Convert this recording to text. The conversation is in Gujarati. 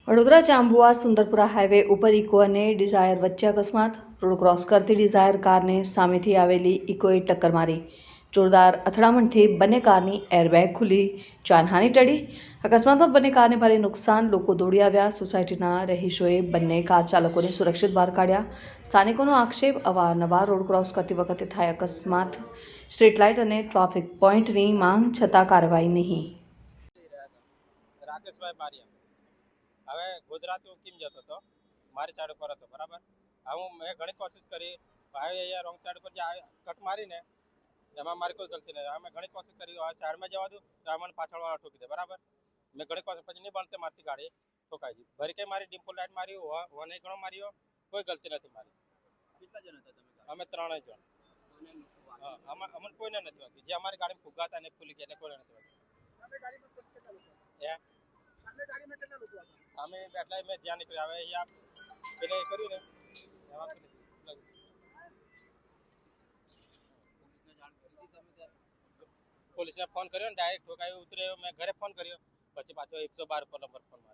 વડોદરા ચાંબુઆ સુંદરપુરા હાઈવે ઉપર ઇકો અને ડિઝાયર વચ્ચે અકસ્માત. રોડ ક્રોસ કરતી ડિઝાયર કારને સામેથી આવેલી ઇકોએ ટક્કર મારી. જોરદાર અથડામણથી બંને કારની એરબેગ ખુલી, જાનહાનિ ટળી. અકસ્માતમાં બંને કારને ભારે નુકસાન. લોકો દોડી આવ્યા. સોસાયટીના રહીશોએ બંને કાર ચાલકોને સુરક્ષિત બહાર કાઢ્યા. સ્થાનિકોનો આક્ષેપ, અવારનવાર રોડ ક્રોસ કરતી વખતે થાય અકસ્માત. સ્ટ્રીટ લાઇટ અને ટ્રાફિક પોઈન્ટની માંગ છતાં કાર્યવાહી નહીં. રાકેશભાઈ બારિયા હવે ગુજરાતી કેમ જતો હતો, મારી સાઈડ ઉપર હતો બરાબર. હવે મેં ઘણી કોશિશ કરી, ભાઈ અહીંયા રોંગ સાઈડ પર જે કટ મારીને એમાં મારી કોઈ ગલતી નહીં. મેં ઘણી કોશિશ કરી, હવે સાઈડમાં જવા દઉં તો મને પાછળવાળા ઠોકી દે બરાબર. મેં ઘણી કોશિશ પછી નહીં બનતે મારતી ગાડી ઠોકાઈ ગઈ. ભરી કે મારી ડિમ્પલ લાઈટ મારી, વને ઘણો માર્યો, કોઈ ગલતી નથી મારી. કેટલા જણ હતા તમે? અમે 3 જણ. અમને કોઈને નથી વાગ્યું. જે અમારી ગાડી ફુગા હતા ને ફૂલી ગયા, કોઈને નથી વાગ્યું. સામે બેઠા મેં ધ્યાન નીકળ્યા. હવે અહીંયા પેલા એ કર્યું ને પોલીસને ફોન કર્યો ને, ડાયરેક્ટ ઠોકાયો ઉતર્યો. મેં ઘરે ફોન કર્યો, પછી પાછો 112 પર નંબર ફોન માર્યો.